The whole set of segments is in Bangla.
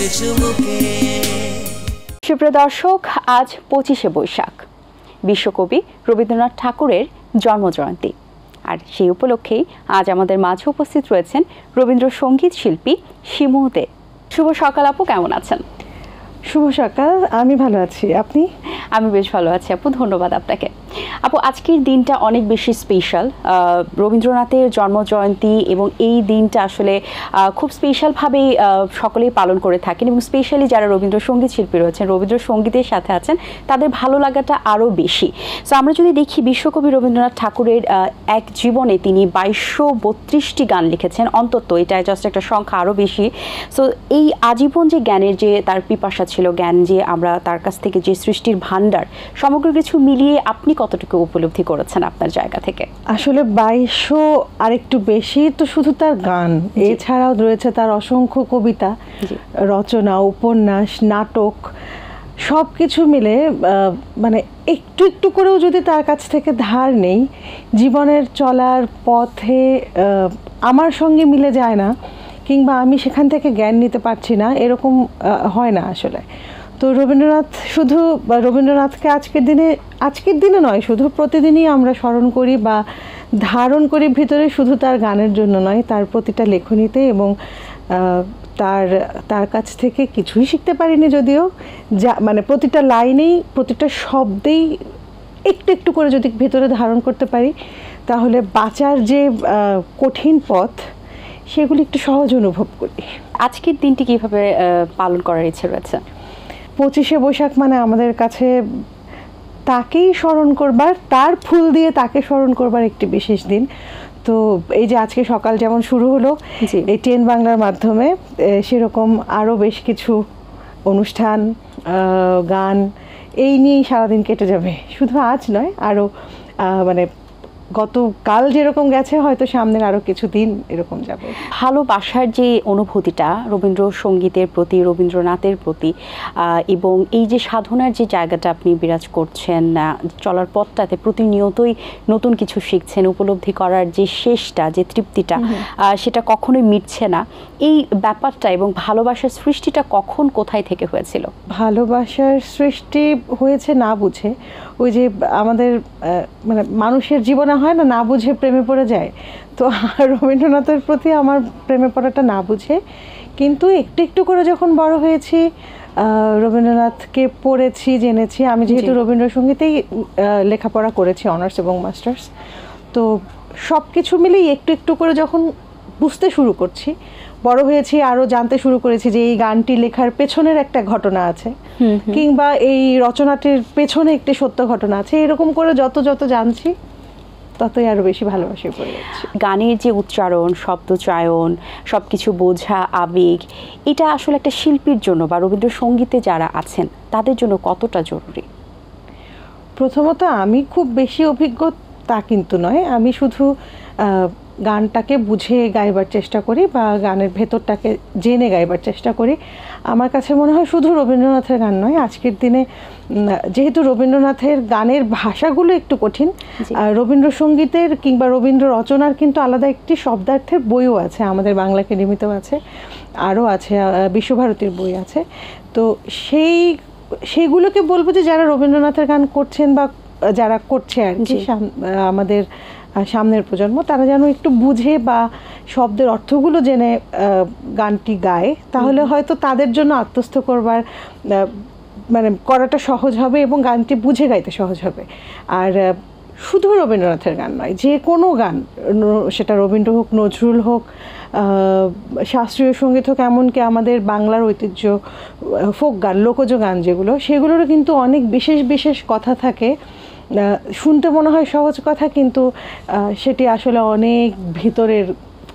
গানের চুমুকে। সুপ্রিয় দর্শক, আজ 25শে বৈশাখ, বিশ্বকবি রবীন্দ্রনাথ ঠাকুরের জন্মজয়ন্তী। আর সেই উপলক্ষেই আজ আমাদের মাঝে উপস্থিত রয়েছেন রবীন্দ্রসঙ্গীত শিল্পী শিমু দে। শুভ সকাল আপু, কেমন আছেন? শুভ সকাল, আমি ভালো আছি, আপনি? আমি বেশ ভালো আছি আপু, ধন্যবাদ আপনাকে। আপু, আজকের দিনটা অনেক বেশি স্পেশাল, রবীন্দ্রনাথের জন্মজয়ন্তী, এবং এই দিনটা আসলে খুব স্পেশালভাবেই সকলেই পালন করে থাকেন, এবং স্পেশালি যারা রবীন্দ্রসঙ্গীত শিল্পী রয়েছেন, রবীন্দ্রসঙ্গীতের সাথে আছেন, তাদের ভালো লাগাটা আরও বেশি। সো আমরা যদি দেখি, বিশ্বকবি রবীন্দ্রনাথ ঠাকুরের এক জীবনে তিনি 2232টি গান লিখেছেন, অন্তত এটা জাস্ট একটা সংখ্যা, আরও বেশি। সো এই আজীবন যে জ্ঞানের যে তার পিপাসা ছিল, জ্ঞান যে আমরা তার কাছ থেকে যে সৃষ্টির ভান্ডার, সমগ্র কিছু মিলিয়ে আপনি কতটুকু উপলব্ধি করেছেন আপনার জায়গা থেকে? আসলে 2200 আর একটু বেশি তো শুধু তার গান, এছাড়াও রয়েছে তার অসংখ্য কবিতা, রচনা, উপন্যাস, নাটক, সব কিছু মিলে মানে একটু একটু করেও যদি তার কাছ থেকে ধার নেই, জীবনের চলার পথে আমার সঙ্গে মিলে যায় না, কিংবা আমি সেখান থেকে জ্ঞান নিতে পারছি না, এরকম হয় না আসলে। তো রবীন্দ্রনাথকে আজকের দিনে নয়, শুধু প্রতিদিনই আমরা স্মরণ করি বা ধারণ করি ভিতরে, শুধু তার গানের জন্য নয়, তার প্রতিটা লেখনীতে। এবং তার কাছ থেকে কিছুই শিখতে পারিনি যদিও, যা মানে প্রতিটা লাইনেই, প্রতিটা শব্দেই একটু একটু করে যদি ভিতরে ধারণ করতে পারি, তাহলে বাঁচার যে কঠিন পথ, সেগুলি একটু সহজ অনুভব করি। আজকের দিনটি কিভাবে পালন করার ইচ্ছে রয়েছে? 25শে বৈশাখ মানে আমাদের কাছে তাকেই স্মরণ করবার, তার ফুল দিয়ে তাকে স্মরণ করবার একটি বিশেষ দিন। তো এই যে আজকে সকাল যেমন শুরু হলো এই টেন বাংলার মাধ্যমে, সেরকম আরও বেশ কিছু অনুষ্ঠান, গান, এই নিয়েই সারাদিন কেটে যাবে। শুধু আজ নয়, আরও মানে গতকাল যেরকম গেছে, হয়তো সামনের আরও কিছু দিন এরকম যাবে। ভালোবাসার যে অনুভূতিটা রবীন্দ্রসঙ্গীতের প্রতি, রবীন্দ্রনাথের প্রতি, এবং এই যে সাধনার যে জায়গাটা আপনি বিরাজ করছেন, চলার পথটাতে প্রতিনিয়তই নতুন কিছু শিখছেন, উপলব্ধি করার যে শেষটা, যে তৃপ্তিটা, সেটা কখনোই মিটছে না। এই ব্যাপারটা এবং ভালোবাসার সৃষ্টিটা কখন কোথায় থেকে হয়েছিল? ভালোবাসার সৃষ্টি হয়েছে না বুঝে। ওই যে আমাদের মানে মানুষের জীবনে হয় না, না বুঝে প্রেমে পড়ে যায়। তো রবীন্দ্রনাথের প্রতি আমার প্রেমে পড়াটা না বুঝে, কিন্তু একটু একটু করে যখন বড় হয়েছি, রবীন্দ্রনাথকে পড়েছি, জেনেছি। আমি যেহেতু রবীন্দ্রসঙ্গীতেই লেখাপড়া করেছি, অনার্স এবং মাস্টার্স, তো সব কিছু মিলেই একটু একটু করে যখন বুঝতে শুরু করছি, বড় হয়েছি, আরও জানতে শুরু করেছি যে এই গানটি লেখার পেছনের একটা ঘটনা আছে, কিংবা এই রচনাটির পেছনে একটি সত্য ঘটনা আছে। এরকম করে যত যত জানছি, ততই আরও বেশি ভালোবাসে পড়ে যাচ্ছি। গানের যে উচ্চারণ, শব্দচয়ন, সব কিছু বোঝা, আবেগ, এটা আসলে একটা শিল্পীর জন্য বা রবীন্দ্রসঙ্গীতে যারা আছেন তাদের জন্য কতটা জরুরি? প্রথমত, আমি খুব বেশি অভিজ্ঞ তা কিন্তু নয়। আমি শুধু গানটাকে বুঝে গাইবার চেষ্টা করি বা গানের ভেতরটাকে জেনে গাইবার চেষ্টা করি। আমার কাছে মনে হয় শুধু রবীন্দ্রনাথের গান নয়, আজকের দিনে যেহেতু রবীন্দ্রনাথের গানের ভাষাগুলো একটু কঠিন, রবীন্দ্রসঙ্গীতের কিংবা রবীন্দ্র রচনার কিন্তু আলাদা একটি শব্দার্থের বইও আছে, আমাদের বাংলা একাডেমিতেও আছে, আরও আছে, বিশ্বভারতীর বই আছে। তো সেইগুলোকে বলবো যে যারা রবীন্দ্রনাথের গান করছেন বা যারা করছে আর কি, আমাদের সামনের প্রজন্ম, তারা যেন একটু বুঝে বা শব্দের অর্থগুলো জেনে গানটি গায়, তাহলে হয়তো তাদের জন্য আত্মস্থ করবার মানে করাটা সহজ হবে এবং গানটি বুঝে গাইতে সহজ হবে। আর শুধু রবীন্দ্রনাথের গান নয়, যে কোনো গান, সেটা রবীন্দ্র হোক, নজরুল হোক, শাস্ত্রীয় সঙ্গীত হোক, এমনকি আমাদের বাংলার ঐতিহ্য ফোক গান, লোকজ গান যেগুলো, সেগুলোরও কিন্তু অনেক বিশেষ বিশেষ কথা থাকে। শুনতে মনে হয় সহজ কথা, কিন্তু সেটি আসলে অনেক ভিতরের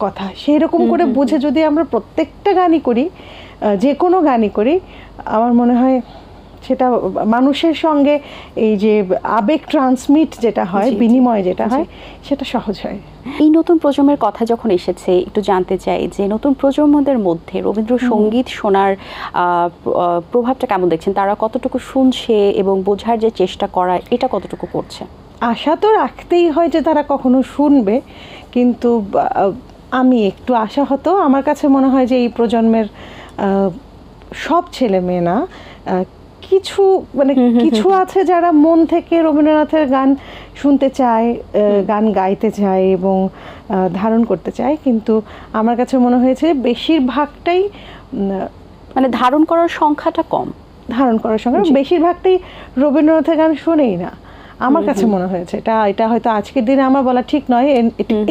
কথা। সেই রকম করে বুঝে যদি আমরা প্রত্যেকটা গানই করি, যে কোনো গানই করি, আমার মনে হয় সেটা মানুষের সঙ্গে এই যে আবেগ ট্রান্সমিট যেটা হয়, বিনিময় যেটা হয়, সেটা সহজ হয়। এই নতুন প্রজন্মের কথা যখন এসেছে, একটু জানতে চাই যে নতুন প্রজন্মদের মধ্যে রবীন্দ্রসঙ্গীত শোনার প্রভাবটা কেমন দেখছেন? তারা কতটুকু শুনছে এবং বোঝার যে চেষ্টা করা, এটা কতটুকু করছে? আশা তো রাখতেই হয় যে তারা কখনো শুনবে, কিন্তু আমি একটু আশাহত। আমার কাছে মনে হয় যে এই প্রজন্মের সব ছেলে মেয়ে না, কিছু মানে কিছু আছে যারা মন থেকে রবীন্দ্রনাথের গান শুনতে চায়, গান গাইতে চায় এবং ধারণ করতে চায়, কিন্তু আমার কাছে মনে হয়েছে বেশিরভাগটাই মানে ধারণ করার সংখ্যাটা কম, ধারণ করার সঙ্গে বেশিরভাগটাই রবীন্দ্রনাথের গান শোনেই না। আমার কাছে মনে হয়েছে এটা হয়তো আজকের দিনে আমার বলা ঠিক নয়,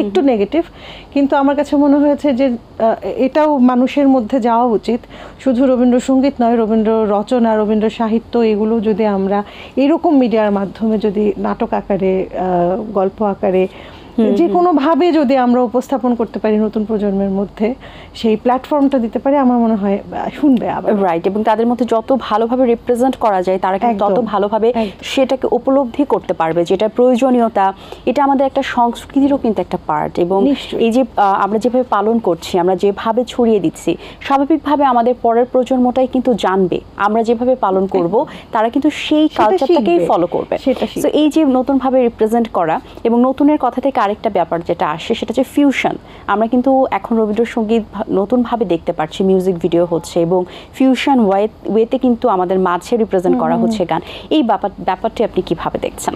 একটু নেগেটিভ, কিন্তু আমার কাছে মনে হয়েছে যে এটাও মানুষের মধ্যে যাওয়া উচিত। শুধু রবীন্দ্রসঙ্গীত নয়, রবীন্দ্র রচনা, রবীন্দ্র সাহিত্য, এগুলো যদি আমরা এরকম মিডিয়ার মাধ্যমে যদি নাটক আকারে, গল্প আকারে, যে কোনোভাবে যদি আমরা উপস্থাপন করতে পারি নতুন প্রজন্মের মধ্যে, সেই প্ল্যাটফর্মটা দিতে পারি, আমার মনে হয় শুনবে আবার। রাইট, এবং তাদের মধ্যে যত ভালোভাবে রিপ্রেজেন্ট করা যায় তারা কিন্তু তত ভালোভাবে সেটাকে উপলব্ধি করতে পারবে, যেটা প্রয়োজনীয়তা। এটা আমাদের একটা সংস্কৃতিরও কিন্তু একটা পার্ট, এবং এই যে আমরা যেভাবে পালন করছি, আমরা যেভাবে ছড়িয়ে দিচ্ছি, স্বাভাবিকভাবে আমাদের পরের প্রজন্মটাই কিন্তু জানবে আমরা যেভাবে পালন করব, তারা কিন্তু সেই কালচারটাকেই ফলো করবে। তো এই যে নতুনভাবে রিপ্রেজেন্ট করা, এবং নতুনের কথা থেকে আরেকটা ব্যাপার যেটা আসে সেটা হচ্ছে ফিউশন। আমরা কিন্তু এখন রবীন্দ্রসঙ্গীত নতুনভাবে দেখতে পাচ্ছি, মিউজিক ভিডিও হচ্ছে এবং ফিউশন ওয়েতে কিন্তু আমাদের মাঝে রিপ্রেজেন্ট করা হচ্ছে গান। এই ব্যাপারটি আপনি কিভাবে দেখছেন?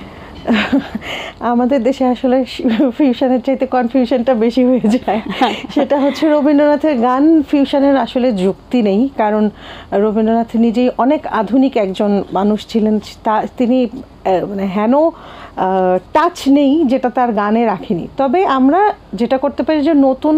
আমাদের দেশে আসলে ফিউশনের চাইতে কনফিউশনটা বেশি হয়ে যায়। সেটা হচ্ছে রবীন্দ্রনাথের গান ফিউশনের আসলে যুক্তি নেই, কারণ রবীন্দ্রনাথ নিজেই অনেক আধুনিক একজন মানুষ ছিলেন। তিনি মানে হেন টাচ নেই যেটা তার গানে রাখেনি। তবে আমরা যেটা করতে পারি যে নতুন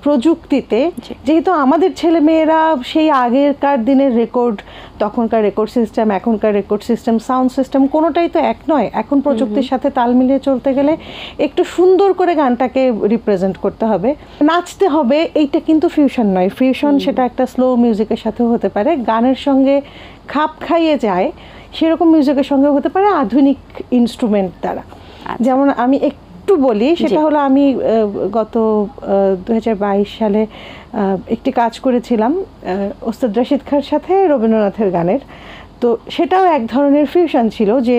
প্রযুক্তিতে, যেহেতু আমাদের ছেলে মেয়েরা সেই আগেরকার দিনের রেকর্ড, তখনকার রেকর্ড সিস্টেম, এখনকার রেকর্ড সিস্টেম, সাউন্ড সিস্টেম কোনোটাই তো এক নয়। এখন প্রযুক্তির সাথে তাল মিলিয়ে চলতে গেলে একটু সুন্দর করে গানটাকে রিপ্রেজেন্ট করতে হবে, নাচতে হবে। এইটা কিন্তু ফিউশন নয়। ফিউশন সেটা একটা স্লো মিউজিকের সাথেও হতে পারে, গানের সঙ্গে খাপ খাইয়ে যায় সেরকম মিউজিকের সঙ্গে হতে পারে আধুনিক ইনস্ট্রুমেন্ট দ্বারা। যেমন আমি একটু বলি, সেটা হলো আমি গত 2022 সালে একটি কাজ করেছিলাম ওস্তাদ রশিদ খাঁর সাথে রবীন্দ্রনাথের গানের। তো সেটাও এক ধরনের ফিউশন ছিল, যে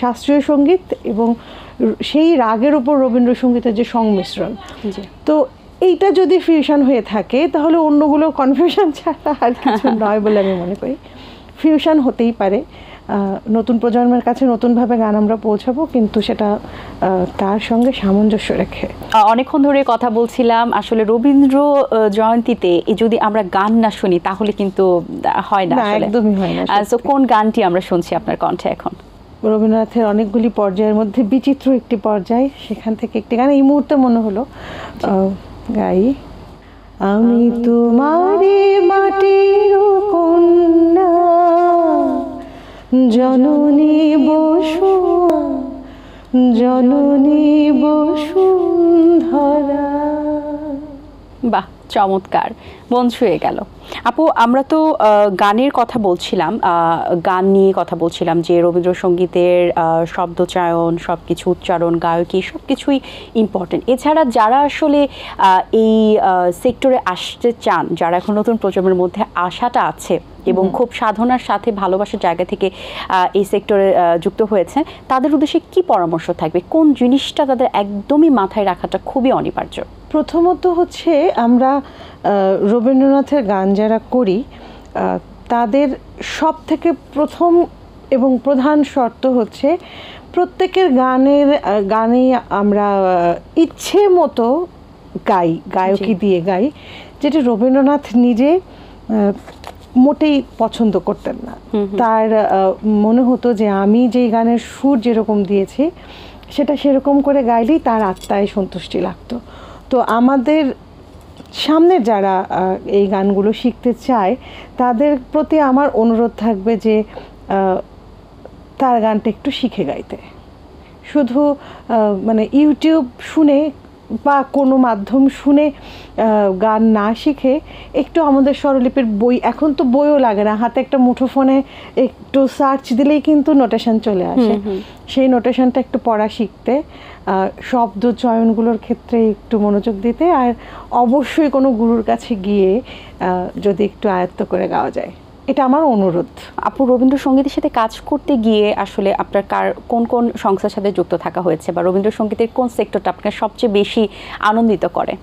শাস্ত্রীয় সঙ্গীত এবং সেই রাগের উপর রবীন্দ্রসঙ্গীতের যে সংমিশ্রণ। তো এইটা যদি ফিউশন হয়ে থাকে তাহলে অন্যগুলো কনফিউশন ছাড়া আর কিছু নয় বলে আমি মনে করি। ফিউশন হতেই পারে, নতুন প্রজন্মের কাছে নতুনভাবে গান আমরা পৌঁছাবো, কিন্তু সেটা তার সঙ্গে সামঞ্জস্য রেখে। অনেকক্ষণ ধরে কথা বলছিলাম, আসলে রবীন্দ্র জয়ন্তীতে যদি আমরা গান না শুনি তাহলে কিন্তু হয় না, একদমই হয় না। তো কোন গানটি আমরা শুনছি আপনার কণ্ঠে এখন? রবীন্দ্রনাথের অনেকগুলি পর্যায়ের মধ্যে বিচিত্র একটি পর্যায়, সেখান থেকে একটি গান এই মুহূর্তে মনে হলো গাই। আমি তোমারে মাটির কন্যা, জননী বসু, জননী বসুন্ধরা। বাহ, চমৎকার, মন ছুঁয়ে গেল। আপু, আমরা তো গানের কথা বলছিলাম, গান নিয়ে কথা বলছিলাম, যে রবীন্দ্রসঙ্গীতের শব্দচয়ন, সব কিছু, উচ্চারণ, গায়কী, সব কিছুই ইম্পর্টেন্ট। এছাড়া যারা আসলে এই সেক্টরে আসতে চান, যারা এখন নতুন প্রজন্মের মধ্যে আশাটা আছে এবং খুব সাধনার সাথে ভালোবাসার জায়গা থেকে এই সেক্টরে যুক্ত হয়েছে, তাদের উদ্দেশ্যে কি পরামর্শ থাকবে? কোন জিনিসটা তাদের একদমই মাথায় রাখাটা খুবই অনিবার্য? প্রথমত হচ্ছে, আমরা রবীন্দ্রনাথের গান যারা করি তাদের সব থেকে প্রথম এবং প্রধান শর্ত হচ্ছে প্রত্যেকের গানে আমরা ইচ্ছে মতো গায়কী দিয়ে গাই, যেটা রবীন্দ্রনাথ নিজে মোটেই পছন্দ করতেন না। তার মনে হতো যে আমি যেই গানের সুর যেরকম দিয়েছি সেটা সেরকম করে গাইলেই তার আত্মায় সন্তুষ্টি লাগতো। তো আমাদের সামনে যারা এই গানগুলো শিখতে চায় তাদের প্রতি আমার অনুরোধ থাকবে যে তার গানটা একটু শিখে গাইতে। শুধু মানে ইউটিউব শুনে বা কোনো মাধ্যম শুনে গান না শিখে একটু আমাদের স্বরলিপির বই, এখন তো বইও লাগে না, হাতে একটা মুঠোফোনে একটু সার্চ দিলেই কিন্তু নোটেশন চলে আসে, সেই নোটেশনটা একটু পড়া শিখতে, শব্দ চয়নগুলোর ক্ষেত্রে একটু মনোযোগ দিতে, আর অবশ্যই কোনো গুরুর কাছে গিয়ে যদি একটু আয়ত্ত করে গাওয়া যায়, এটা আমার অনুরোধ। আপু, রবীন্দ্রসঙ্গীতের সাথে কাজ করতে গিয়ে আসলে আপনার কোন কোন সংস্থার সাথে যুক্ত থাকা হয়েছে, বা রবীন্দ্রসঙ্গীতের কোন সেক্টরটা আপনাকে সবচেয়ে বেশি আনন্দিত করে?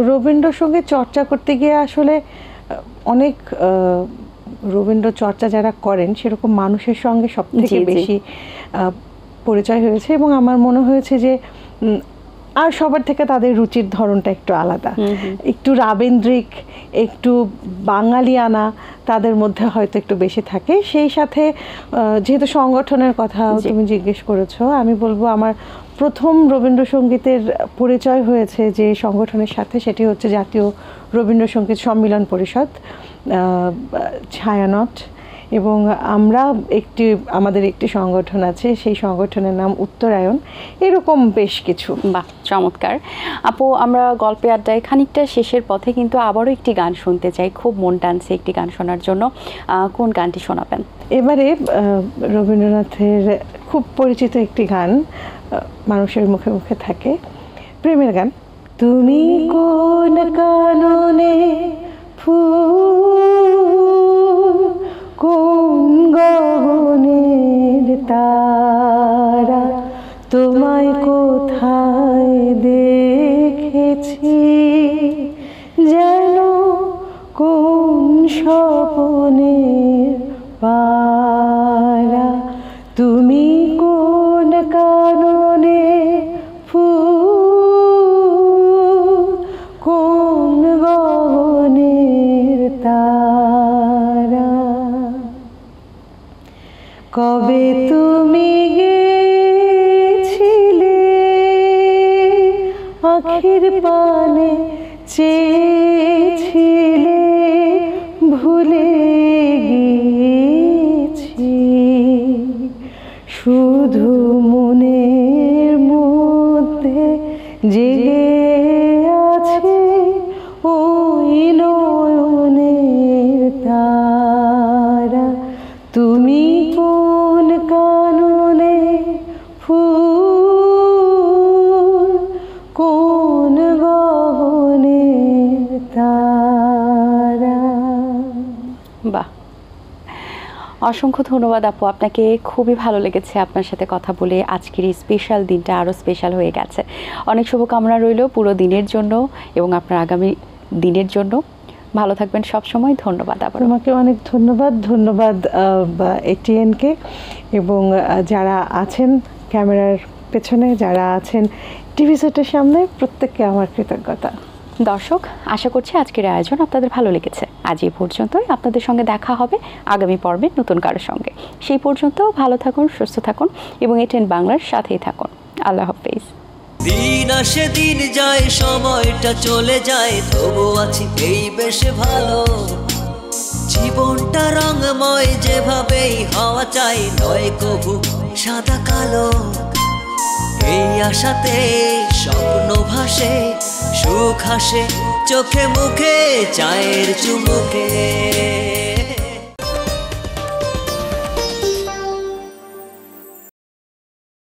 রবীন্দ্রসঙ্গীত চর্চা করতে গিয়ে আসলে অনেক রবীন্দ্র চর্চা যারা করেন সেরকম মানুষের সঙ্গে সব থেকে বেশি পরিচয় হয়েছে, এবং আমার মনে হয়েছে যে আর সবার থেকে তাদের রুচির ধরনটা একটু আলাদা, একটু রাবেন্দ্রিক, একটু বাঙালিয়ানা তাদের মধ্যে হয়তো একটু বেশি থাকে। সেই সাথে যেহেতু সংগঠনের কথা তুমি জিজ্ঞেস করেছো, আমি বলবো আমার প্রথম রবীন্দ্রসঙ্গীতের পরিচয় হয়েছে যে সংগঠনের সাথে, সেটি হচ্ছে জাতীয় রবীন্দ্রসঙ্গীত সম্মিলন পরিষদ, ছায়ানট। এবং আমরা আমাদের একটি সংগঠন আছে, সেই সংগঠনের নাম উত্তরায়ণ। এরকম বেশ কিছু। বাহ, চমৎকার আপু। আমরা গল্পে আড্ডায় খানিকটা শেষের পথে, কিন্তু আবারও একটি গান শুনতে চাই, খুব মন টানছে একটি গান শোনার জন্য। কোন গানটি শোনাবেন? এবারে রবীন্দ্রনাথের খুব পরিচিত একটি গান, মানুষের মুখে মুখে থাকে, প্রেমের গান। তুমি কোন কাননে ফুল, কোন গগনের তারা, তোমায় কোথায় দেখেছি, যেন কোন স্বপনের পারা। তুমি কোন কাননে ফুল, কোন গগনের তারা, কবে তুমি গেছিলে আখির পানে চেয়েছিলে, ভুলে গেছি, শুধু মনের মধ্যে জেগে আছে ওই নয়নের তারা। তুমি কোন কাননে ফুল, কোন গগনের তারা। বাহ, অসংখ্য ধন্যবাদ আপু আপনাকে। খুবই ভালো লেগেছে আপনার সাথে কথা বলে। আজকের এই স্পেশাল দিনটা আরও স্পেশাল হয়ে গেছে। অনেক শুভকামনা রইল পুরো দিনের জন্য এবং আপনার আগামী দিনের জন্য। ভালো থাকবেন সব সময়। ধন্যবাদ আবার। তোমাকে অনেক ধন্যবাদ। ধন্যবাদ এটিএনকে এবং যারা আছেন ক্যামেরার পেছনে, যারা আছেন টিভি সেটের সামনে, প্রত্যেককে আমার কৃতজ্ঞতা। দর্শক, আশা করছি আজকের আয়োজন আপনাদের ভালো লেগেছে। আজ এই পর্যন্তই। আপনাদের সঙ্গে দেখা হবে আগামী পর্বে নতুন কারোর সঙ্গে। সেই পর্যন্ত ভালো থাকুন, সুস্থ থাকুন এবং এটিএন বাংলার সাথেই থাকুন। আল্লাহ হাফেজ। দিন আসে দিন যায়, সময়টা চলে যায়, তবু আছি এই বেশ ভালো। জীবনটা রঙময়, যেভাবেই হওয়া চাই, নয় কভু সাদা কালো। এই আশাতে স্বপ্ন ভাসে, সুখ হাসে চোখে মুখে, চায়ের চুমুকে।